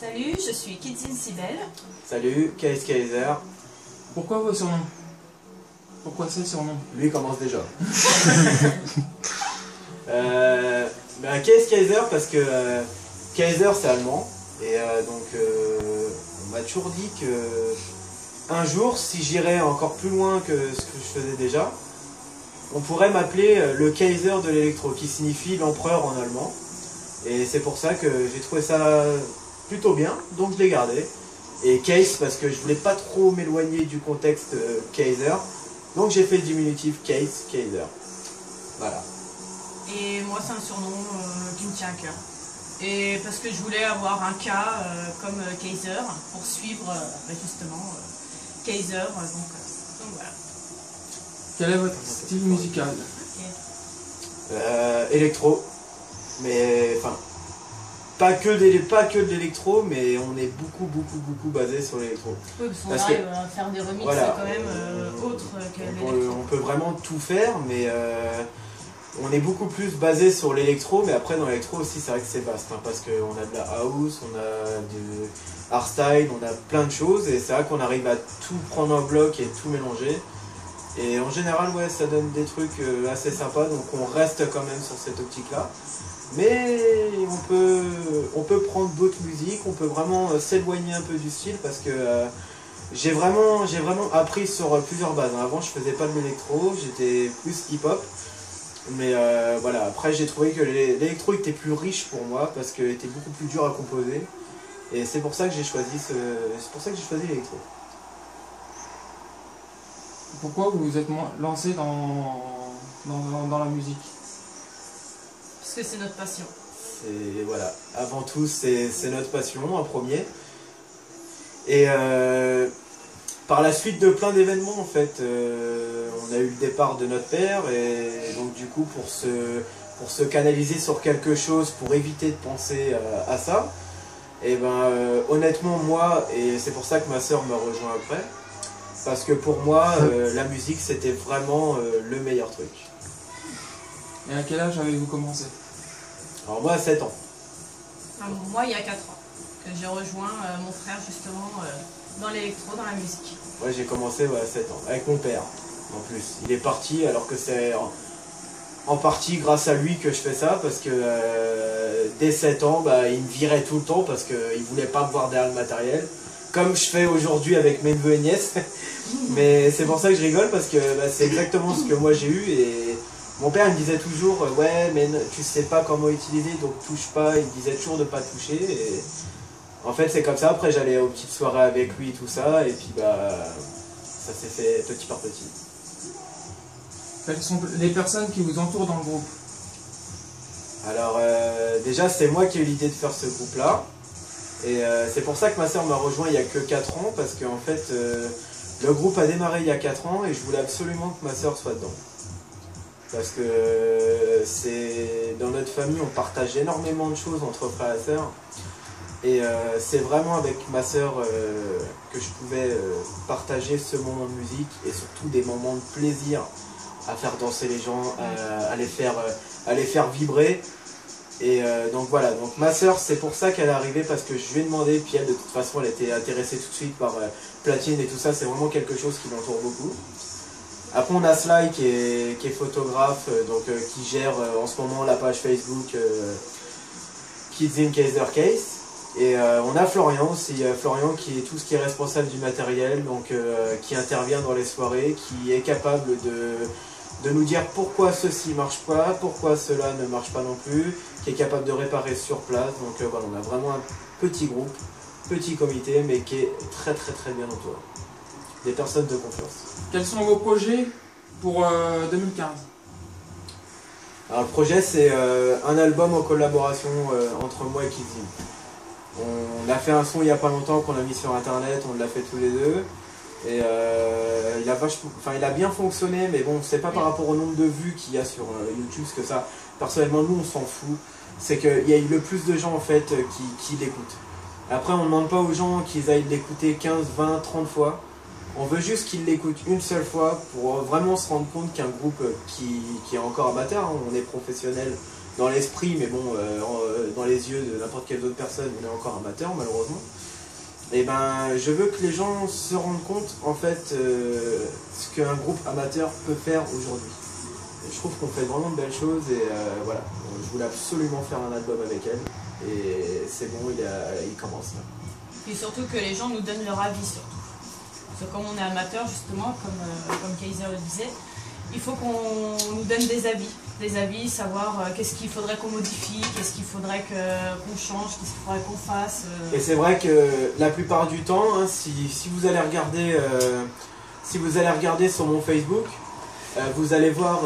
Salut, je suis Kidzin Sibel. Salut, Case Kaiser. Pourquoi vos surnoms? Pourquoi ces surnoms? Lui commence déjà. Case Kaiser parce que Kaiser c'est allemand. Et on m'a toujours dit que un jour, si j'irais encore plus loin que ce que je faisais déjà, on pourrait m'appeler le Kaiser de l'électro, qui signifie l'empereur en allemand. Et c'est pour ça que j'ai trouvé ça plutôt bien, donc je l'ai gardé. Et Case parce que je voulais pas trop m'éloigner du contexte Kaiser, donc j'ai fait le diminutif Case Kaiser. Voilà. Et moi, c'est un surnom qui me tient à cœur. Et parce que je voulais avoir un K comme Kaiser pour suivre justement Kaiser. Donc voilà. Quel est votre style musical? Électro, mais enfin pas que de l'électro, mais on est beaucoup basé sur l'électro. Oui, parce qu'on arrive à faire des remixes voilà, quand même autres que l'électro. On peut vraiment tout faire, mais on est beaucoup plus basé sur l'électro, mais après dans l'électro aussi c'est vrai que c'est vaste, hein, parce qu'on a de la house, on a du hardstyle, on a plein de choses, et c'est vrai qu'on arrive à tout prendre en bloc et tout mélanger. Et en général, ouais, ça donne des trucs assez sympas, donc on reste quand même sur cette optique-là. Mais on peut prendre d'autres musiques, on peut vraiment s'éloigner un peu du style, parce que j'ai vraiment appris sur plusieurs bases. Avant, je faisais pas de l'électro, j'étais plus hip-hop. Mais voilà, après j'ai trouvé que l'électro était plus riche pour moi, parce qu'il était beaucoup plus dur à composer. Et c'est pour ça que j'ai choisi l'électro. Pourquoi vous vous êtes lancé dans la musique? Parce que c'est notre passion. Voilà, avant tout c'est notre passion en premier. Et par la suite de plein d'événements en fait, on a eu le départ de notre père, et donc du coup pour se canaliser sur quelque chose, pour éviter de penser à ça, et honnêtement moi, et c'est pour ça que ma soeur me rejoint après, parce que pour moi la musique c'était vraiment le meilleur truc. Et à quel âge avez-vous commencé? Alors moi à 7 ans. Moi il y a 4 ans que j'ai rejoint mon frère justement dans l'électro, dans la musique. Ouais, j'ai commencé à 7 ans, avec mon père en plus. Il est parti alors que c'est en partie grâce à lui que je fais ça, parce que dès 7 ans, il me virait tout le temps parce qu'il voulait pas me voir derrière le matériel. Comme je fais aujourd'hui avec mes neveux et nièces. Mais c'est pour ça que je rigole, parce que c'est exactement ce que moi j'ai eu. Et mon père il me disait toujours ouais mais tu sais pas comment utiliser, donc touche pas. Il me disait toujours de pas toucher, et en fait c'est comme ça. Après j'allais aux petites soirées avec lui, tout ça, et puis ça s'est fait petit par petit. Quelles sont les personnes qui vous entourent dans le groupe? Alors déjà c'est moi qui ai eu l'idée de faire ce groupe là. Et c'est pour ça que ma soeur m'a rejoint il y a que 4 ans, parce qu'en fait le groupe a démarré il y a 4 ans et je voulais absolument que ma soeur soit dedans. Parce que dans notre famille on partage énormément de choses entre frères et sœurs. Et c'est vraiment avec ma soeur que je pouvais partager ce moment de musique, et surtout des moments de plaisir à faire danser les gens, à les faire vibrer. Et donc voilà, donc ma soeur c'est pour ça qu'elle est arrivée, parce que je lui ai demandé, puis elle de toute façon elle était intéressée tout de suite par Platine et tout ça, c'est vraiment quelque chose qui l'entoure beaucoup. Après on a Sly qui est photographe, qui gère en ce moment la page Facebook Kidzin Kaiser Case. Et on a Florian aussi, Florian qui est tout ce qui est responsable du matériel, donc qui intervient dans les soirées, qui est capable de nous dire pourquoi ceci marche pas, pourquoi cela ne marche pas non plus, qui est capable de réparer sur place. Donc voilà, on a vraiment un petit groupe, petit comité, mais qui est très bien entouré. Des personnes de confiance. Quels sont vos projets pour 2015? Alors, le projet c'est un album en collaboration entre moi et Kidzin. On a fait un son il n'y a pas longtemps qu'on a mis sur internet, on l'a fait tous les deux. Et il a bien fonctionné, mais bon, c'est pas par rapport au nombre de vues qu'il y a sur YouTube, parce que ça, personnellement, nous on s'en fout. C'est qu'il y a eu le plus de gens en fait qui l'écoutent. Après, on ne demande pas aux gens qu'ils aillent l'écouter 15, 20, 30 fois. On veut juste qu'ils l'écoutent une seule fois pour vraiment se rendre compte qu'un groupe qui est encore amateur, hein, on est professionnel dans l'esprit, mais bon, dans les yeux de n'importe quelle autre personne, on est encore amateur malheureusement. Et ben, je veux que les gens se rendent compte en fait ce qu'un groupe amateur peut faire aujourd'hui. Je trouve qu'on fait vraiment de belles choses et voilà, je voulais absolument faire un album avec elle et c'est bon, il commence là. Et surtout que les gens nous donnent leur avis surtout. Parce que comme on est amateur justement, comme Kaiser le disait, il faut qu'on nous donne des avis, savoir qu'est-ce qu'il faudrait qu'on modifie, qu'est-ce qu'il faudrait qu'on change, qu'est-ce qu'il faudrait qu'on fasse. Et c'est vrai que la plupart du temps, hein, si vous allez regarder sur mon Facebook, vous allez voir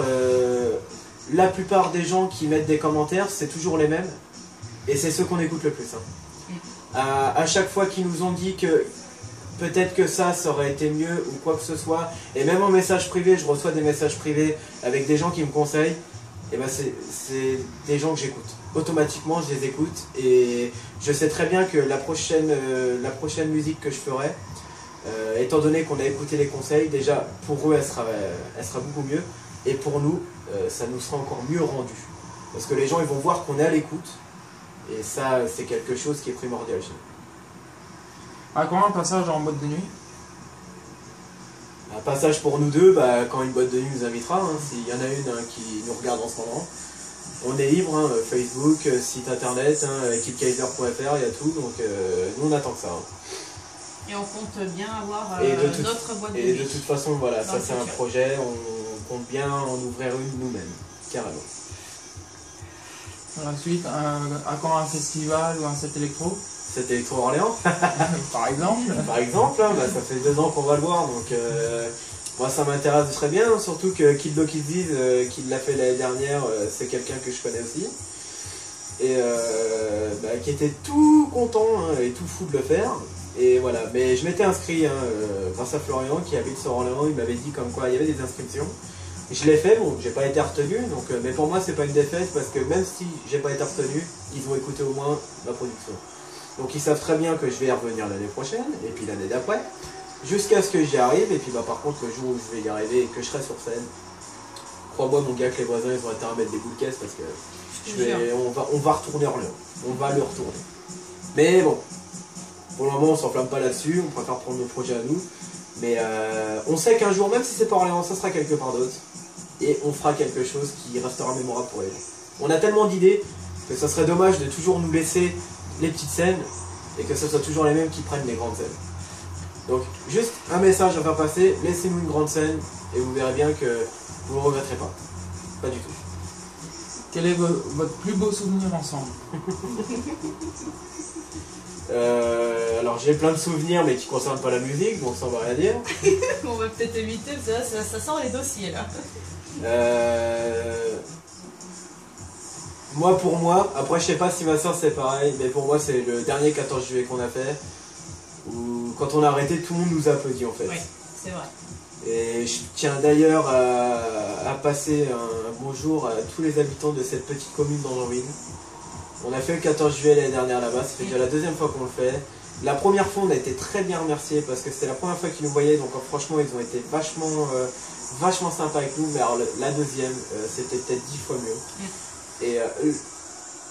la plupart des gens qui mettent des commentaires, c'est toujours les mêmes. Et c'est ceux qu'on écoute le plus. Hein. À chaque fois qu'ils nous ont dit que peut-être que ça aurait été mieux ou quoi que ce soit, et même en message privé, je reçois des messages privés avec des gens qui me conseillent, et ben c'est des gens que j'écoute. Automatiquement, je les écoute et je sais très bien que la prochaine musique que je ferai, étant donné qu'on a écouté les conseils, déjà pour eux elle sera beaucoup mieux, et pour nous, ça nous sera encore mieux rendu. Parce que les gens ils vont voir qu'on est à l'écoute, et ça c'est quelque chose qui est primordial chez nous. Comment un passage en boîte de nuit? Un passage pour nous deux, quand une boîte de nuit nous invitera, hein, s'il y en a une qui nous regarde en ce moment. On est libre, hein, Facebook, site internet, hein, kidkaiser.fr, il y a tout, donc nous on attend que ça. Hein. Et on compte bien avoir notre boîte de nuit. Et de toute façon, voilà, ça c'est un projet, on compte bien en ouvrir une nous-mêmes, carrément. Ensuite, à quand un festival ou un set électro? Set électro Orléans Par exemple. Par exemple, hein, ça fait 2 ans qu'on va le voir, donc moi ça m'intéresse très bien, surtout que Kid Lo Kid Ziz, qui l'a fait l'année dernière, c'est quelqu'un que je connais aussi. Et qui était tout content hein, et tout fou de le faire. Et voilà, mais je m'étais inscrit, hein, grâce à Florian qui habite sur Orléans, il m'avait dit comme quoi il y avait des inscriptions. Je l'ai fait, bon, j'ai pas été retenu, donc, mais pour moi c'est pas une défaite parce que même si j'ai pas été retenu, ils vont écouter au moins ma production. Donc ils savent très bien que je vais y revenir l'année prochaine, et puis l'année d'après, jusqu'à ce que j'y arrive, et puis par contre le jour où je vais y arriver et que je serai sur scène, crois-moi mon gars que les voisins ils vont être à mettre des boules de caisse parce que on va retourner Orléans, on va le retourner. Mais bon, pour le moment on s'enflamme pas là-dessus, on préfère prendre nos projets à nous, mais on sait qu'un jour, même si c'est pas Orléans, ça sera quelque part d'autre, et on fera quelque chose qui restera mémorable pour les gens. On a tellement d'idées que ça serait dommage de toujours nous laisser les petites scènes et que ce soit toujours les mêmes qui prennent les grandes scènes. Donc juste un message à faire passer, laissez-nous une grande scène et vous verrez bien que vous ne regretterez pas. Pas du tout. Quel est votre plus beau souvenir ensemble? Alors j'ai plein de souvenirs mais qui ne concernent pas la musique, donc ça on va rien dire. On va peut-être éviter, parce que ça sort les dossiers là. Moi pour moi, après je sais pas si ma soeur c'est pareil, mais pour moi c'est le dernier 14 juillet qu'on a fait, où quand on a arrêté tout le monde nous a applaudi en fait. Oui, c'est vrai. Et je tiens d'ailleurs à passer un bonjour à tous les habitants de cette petite commune d'Angerville. On a fait le 14 juillet l'année dernière là-bas, ça fait déjà la 2e fois qu'on le fait. La première fois on a été très bien remerciés parce que c'était la première fois qu'ils nous voyaient, donc franchement ils ont été vachement sympas avec nous, mais alors la deuxième c'était peut-être 10 fois mieux. Et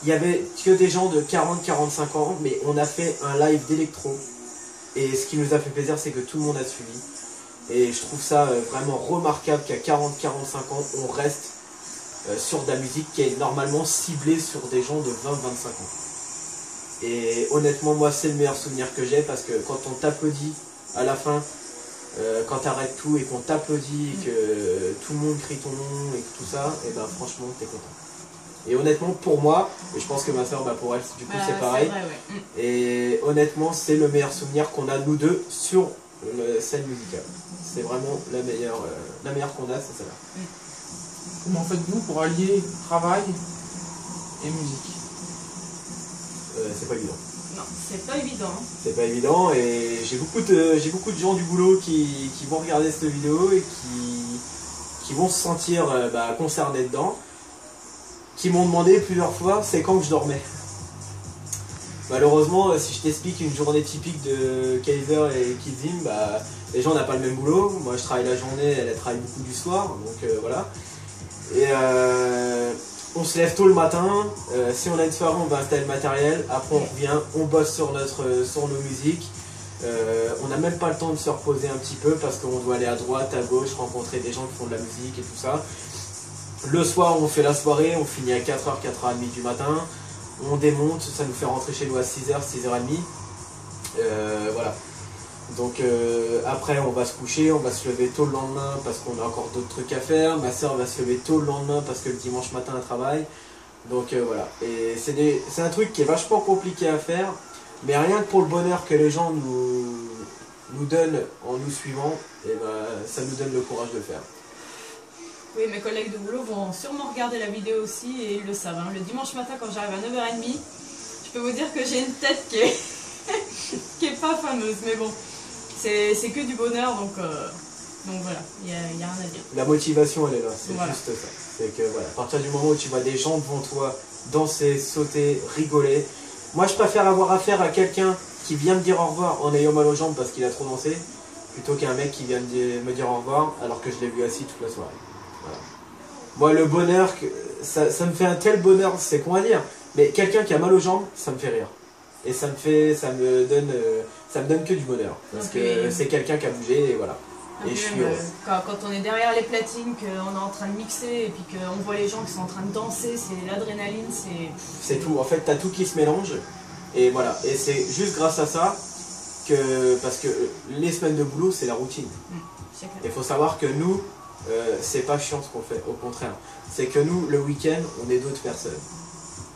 il y avait que des gens de 40-45 ans, mais on a fait un live d'électro. Et ce qui nous a fait plaisir, c'est que tout le monde a suivi. Et je trouve ça vraiment remarquable qu'à 40-45 ans, on reste sur de la musique qui est normalement ciblée sur des gens de 20-25 ans. Et honnêtement, moi, c'est le meilleur souvenir que j'ai parce que quand on t'applaudit à la fin, quand t'arrêtes tout et qu'on t'applaudit et que tout le monde crie ton nom et tout ça, et ben franchement, t'es content. Et honnêtement, pour moi, et je pense que ma soeur, pour elle, du coup, c'est pareil. Vrai, ouais. Et honnêtement, c'est le meilleur souvenir qu'on a, nous deux, sur la scène musicale. C'est vraiment la meilleure qu'on a, c'est celle-là. Comment faites-vous pour allier travail et musique? C'est pas évident. Non, c'est pas évident. C'est pas évident, et j'ai beaucoup de gens du boulot qui vont regarder cette vidéo et qui vont se sentir concernés dedans, qui m'ont demandé plusieurs fois c'est quand que je dormais. Malheureusement, si je t'explique une journée typique de Kaiser et Kidzim, les gens n'ont pas le même boulot. Moi je travaille la journée, elle travaille beaucoup du soir, donc voilà. Et on se lève tôt le matin, si on a une soirée on va installer le matériel, après on revient, on bosse sur nos musiques. On n'a même pas le temps de se reposer un petit peu parce qu'on doit aller à droite, à gauche, rencontrer des gens qui font de la musique et tout ça. Le soir on fait la soirée, on finit à 4h, 4h30 du matin, on démonte, ça nous fait rentrer chez nous à 6h, 6h30. Voilà. Donc après on va se coucher, on va se lever tôt le lendemain parce qu'on a encore d'autres trucs à faire. Ma soeur va se lever tôt le lendemain parce que le dimanche matin elle travaille. Donc voilà. Et c'est un truc qui est vachement compliqué à faire. Mais rien que pour le bonheur que les gens nous donnent en nous suivant, et ben, ça nous donne le courage de le faire. Oui, mes collègues de boulot vont sûrement regarder la vidéo aussi et ils le savent. Hein. Le dimanche matin quand j'arrive à 9h30, je peux vous dire que j'ai une tête qui est, qui est pas fameuse. Mais bon, c'est que du bonheur, donc voilà, il n'y a rien à dire. La motivation elle est là, c'est voilà. Juste ça. C'est que voilà, à partir du moment où tu vois des gens devant toi danser, sauter, rigoler, moi je préfère avoir affaire à quelqu'un qui vient me dire au revoir en ayant mal aux jambes parce qu'il a trop dansé, plutôt qu'un mec qui vient me dire au revoir alors que je l'ai vu assis toute la soirée. Voilà. Moi le bonheur, ça me fait un tel bonheur, c'est qu'on va dire, mais quelqu'un qui a mal aux jambes, ça me fait rire. Et ça me donne que du bonheur. Parce que c'est quelqu'un qui a bougé et voilà. Et je suis heureux. Quand on est derrière les platines, qu'on est en train de mixer et puis qu'on voit les gens qui sont en train de danser, c'est l'adrénaline, c'est tout. En fait, t'as tout qui se mélange. Et voilà. Et c'est juste grâce à ça que. Parce que les semaines de boulot, c'est la routine. Il faut savoir que nous, c'est pas chiant ce qu'on fait. Au contraire. C'est que nous, le week-end, on est d'autres personnes.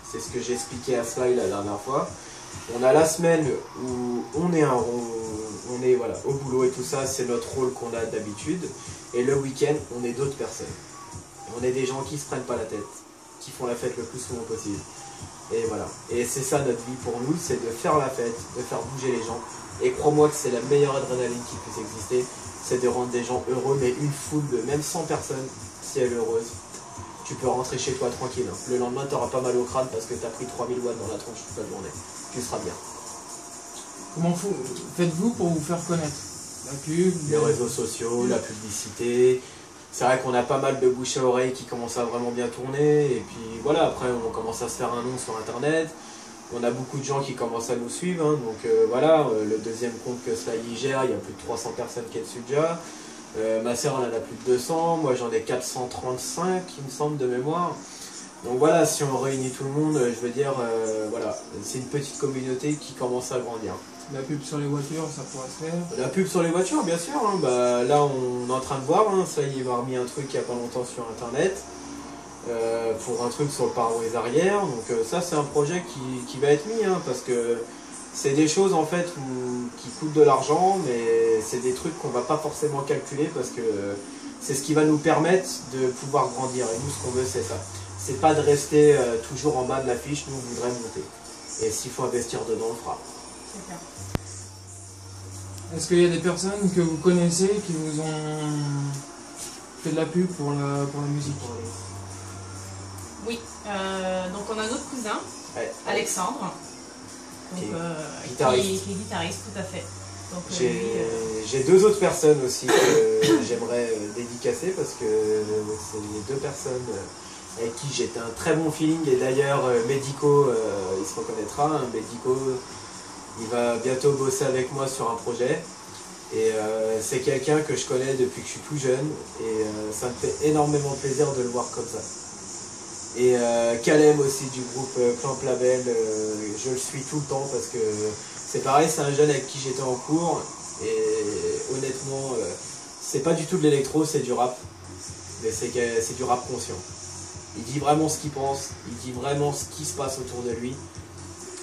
C'est ce que j'ai expliqué à Sly la dernière fois. On a la semaine où on est voilà, au boulot et tout ça, c'est notre rôle qu'on a d'habitude. Et le week-end, on est d'autres personnes. On est des gens qui se prennent pas la tête, qui font la fête le plus souvent possible. Et voilà. Et c'est ça notre vie pour nous, c'est de faire la fête, de faire bouger les gens. Et crois-moi que c'est la meilleure adrénaline qui puisse exister, c'est de rendre des gens heureux, mais une foule de même 100 personnes, si elle est heureuse, tu peux rentrer chez toi tranquille. Hein. Le lendemain, tu n'auras pas mal au crâne parce que tu as pris 3000 watts dans la tronche toute la journée. Tu seras bien. Comment faites-vous pour vous faire connaître? La pub, les réseaux sociaux, la publicité. C'est vrai qu'on a pas mal de bouche à oreille qui commencent à vraiment bien tourner. Et puis voilà, après on commence à se faire un nom sur internet. On a beaucoup de gens qui commencent à nous suivre. Hein. Donc voilà, le deuxième compte que Sly gère, il y a plus de 300 personnes qui est dessus déjà. Ma soeur elle en a plus de 200, moi j'en ai 435 il me semble de mémoire. Donc voilà, si on réunit tout le monde, je veux dire, voilà, c'est une petite communauté qui commence à grandir. La pub sur les voitures, ça pourrait se faire. La pub sur les voitures, bien sûr. Hein. Bah, là, on est en train de voir. Hein. Ça, il m'a remis un truc il n'y a pas longtemps sur Internet. Pour un truc sur le pare-brise arrière. Donc ça, c'est un projet qui va être mis. Hein, parce que c'est des choses, en fait, qui coûtent de l'argent. Mais c'est des trucs qu'on ne va pas forcément calculer. Parce que c'est ce qui va nous permettre de pouvoir grandir. Et nous, ce qu'on veut, c'est ça. C'est pas de rester toujours en bas de l'affiche. Nous, on voudrait monter. Et s'il faut investir dedans, on le fera. C'est clair. Est-ce qu'il y a des personnes que vous connaissez qui vous ont fait de la pub pour la musique? Oui, donc on a notre cousin, ouais. Alexandre, donc, guitariste. qui est guitariste, tout à fait. J'ai deux autres personnes aussi que j'aimerais dédicacer parce que c'est les deux personnes avec qui j'ai un très bon feeling. Et d'ailleurs, Medico, il se reconnaîtra, hein, Medico, il va bientôt bosser avec moi sur un projet. Et c'est quelqu'un que je connais depuis que je suis tout jeune. Et ça me fait énormément plaisir de le voir comme ça. Et Calem aussi du groupe Clamp Label, je le suis tout le temps parce que c'est pareil, c'est un jeune avec qui j'étais en cours. Et honnêtement, c'est pas du tout de l'électro, c'est du rap. Mais c'est du rap conscient. Il dit vraiment ce qu'il pense, il dit vraiment ce qui se passe autour de lui.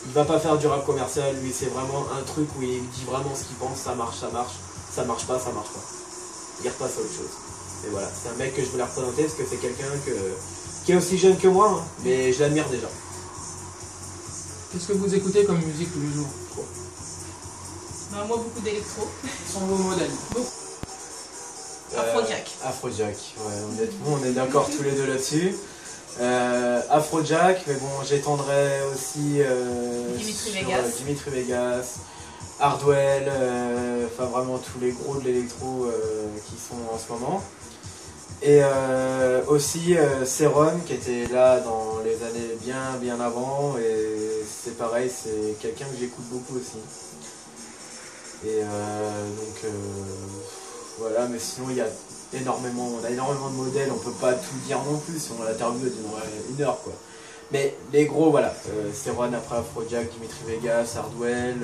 Il va pas faire du rap commercial, lui c'est vraiment un truc où il dit vraiment ce qu'il pense, ça marche, ça marche pas, ça marche pas. Il repasse à autre chose. Et voilà, c'est un mec que je voulais représenter parce que c'est quelqu'un qui est aussi jeune que moi, hein, mais je l'admire déjà. Qu'est-ce que vous écoutez comme musique tous les jours? Bah, moi beaucoup d'électro. Sont vos modèles? Afrojack. Afrojack, ouais, honnêtement on est d'accord tous les deux là-dessus. Afrojack, mais bon j'étendrai aussi Dimitri Vegas, Hardwell, enfin vraiment tous les gros de l'électro qui sont en ce moment. Et aussi Céron qui était là dans les années bien avant, et c'est pareil, c'est quelqu'un que j'écoute beaucoup aussi. Et voilà, mais sinon il y a on a énormément de modèles, on peut pas tout dire non plus, si on a l'interview d'une heure quoi. Mais les gros voilà, Céron, après Afrojack, Dimitri Vegas, Hardwell,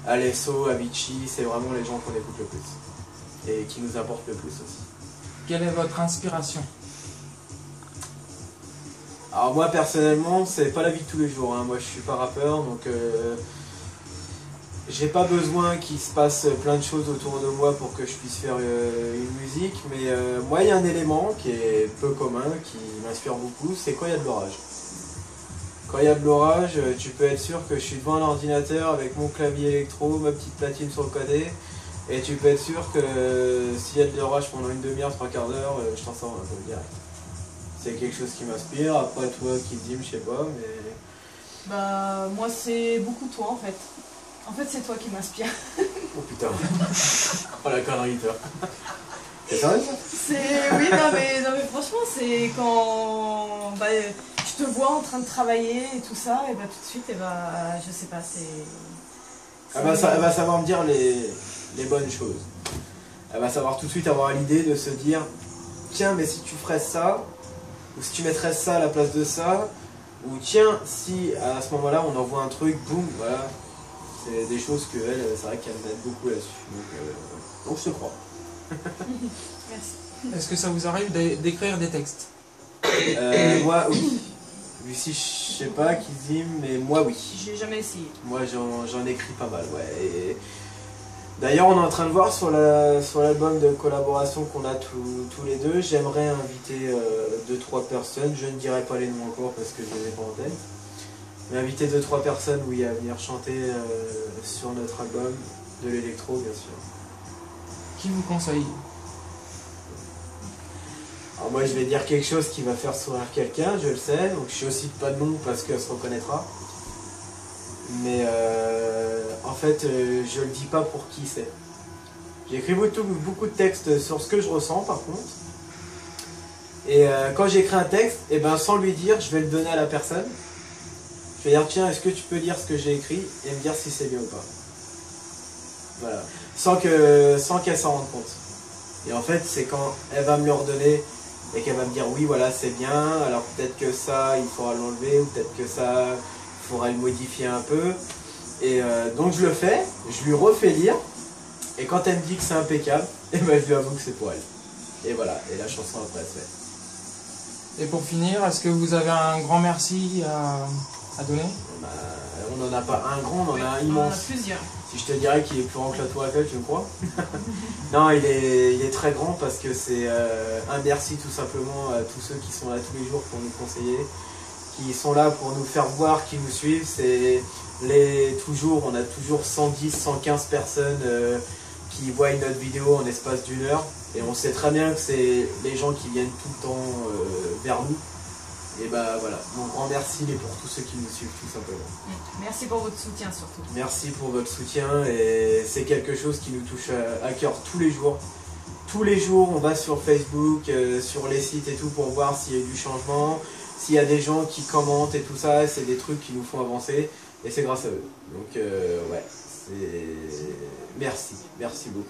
Alesso, Avicii, c'est vraiment les gens qu'on écoute le plus et qui nous apportent le plus aussi. Quelle est votre inspiration? Alors moi personnellement, c'est pas la vie de tous les jours, hein. Moi je suis pas rappeur, donc j'ai pas besoin qu'il se passe plein de choses autour de moi pour que je puisse faire une musique, mais moi il y a un élément qui est peu commun, qui m'inspire beaucoup, c'est quand il y a de l'orage. Quand il y a de l'orage, tu peux être sûr que je suis devant un ordinateur avec mon clavier électro, ma petite platine sur le côté, et tu peux être sûr que s'il y a de l'orage pendant une demi-heure, trois quarts d'heure, je t'en sors un peu direct. C'est quelque chose qui m'inspire. Après toi qui dis, je sais pas, mais... Bah moi c'est beaucoup toi en fait. En fait c'est toi qui m'inspire. Oh putain. Oh la connerie toi. C'est sérieux ça? Oui non mais franchement c'est quand bah, je te vois en train de travailler et tout ça, et bah tout de suite et bah je sais pas, c'est... Elle va savoir me dire les bonnes choses. Elle va savoir tout de suite avoir l'idée de se dire tiens, mais si tu ferais ça, ou si tu mettrais ça à la place de ça, ou tiens, si à ce moment-là on envoie un truc, boum, voilà. C'est des choses que elle, c'est vrai qu'elle m'aide beaucoup là-dessus. Donc je te crois. Merci. Est-ce que ça vous arrive d'écrire des textes? Moi, oui. Lucie, je sais pas, Kizim, mais moi, oui. J'ai jamais essayé. Moi, j'en écris pas mal, ouais. Et d'ailleurs, on est en train de voir sur l'album de collaboration qu'on a tous les deux. J'aimerais inviter 2-3 personnes. Je ne dirai pas les noms encore parce que je les ai pas en tête. Mais inviter 2-3 personnes, oui, à venir chanter sur notre album, de l'électro, bien sûr. Qui vous conseille? Alors moi je vais dire quelque chose qui va faire sourire quelqu'un, je le sais, donc je cite pas de nom parce qu'elle se reconnaîtra. Mais en fait je le dis pas pour qui c'est. J'écris beaucoup de textes sur ce que je ressens par contre. Et quand j'écris un texte, et ben, sans lui dire, je vais le donner à la personne. Je vais dire tiens, est-ce que tu peux lire ce que j'ai écrit et me dire si c'est bien ou pas. Voilà. Sans qu'elle s'en rende compte. Et en fait c'est quand elle va me le redonner et qu'elle va me dire oui voilà c'est bien, alors peut-être que ça il faudra l'enlever, ou peut-être que ça il faudra le modifier un peu, et donc je le fais, je lui refais lire, et quand elle me dit que c'est impeccable, et ben je lui avoue que c'est pour elle, et voilà, et la chanson après elle se fait. Et pour finir, est-ce que vous avez un grand merci à donner? On n'en a pas un grand, on en a un immense. On en a plusieurs. Si je te dirais qu'il est plus grand que la Tour Eiffel, tu me crois? Non, il est très grand parce que c'est un merci tout simplement à tous ceux qui sont là tous les jours pour nous conseiller, qui sont là pour nous faire voir, qui nous suivent. C'est on a toujours 110, 115 personnes qui voient notre vidéo en espace d'une heure. Et on sait très bien que c'est les gens qui viennent tout le temps vers nous. Et bah voilà, mon grand merci est pour tous ceux qui nous suivent tout simplement. Merci pour votre soutien surtout. Merci pour votre soutien, et c'est quelque chose qui nous touche à cœur tous les jours. Tous les jours on va sur Facebook, sur les sites et tout pour voir s'il y a du changement, s'il y a des gens qui commentent et tout ça, c'est des trucs qui nous font avancer et c'est grâce à eux. Donc ouais, merci beaucoup.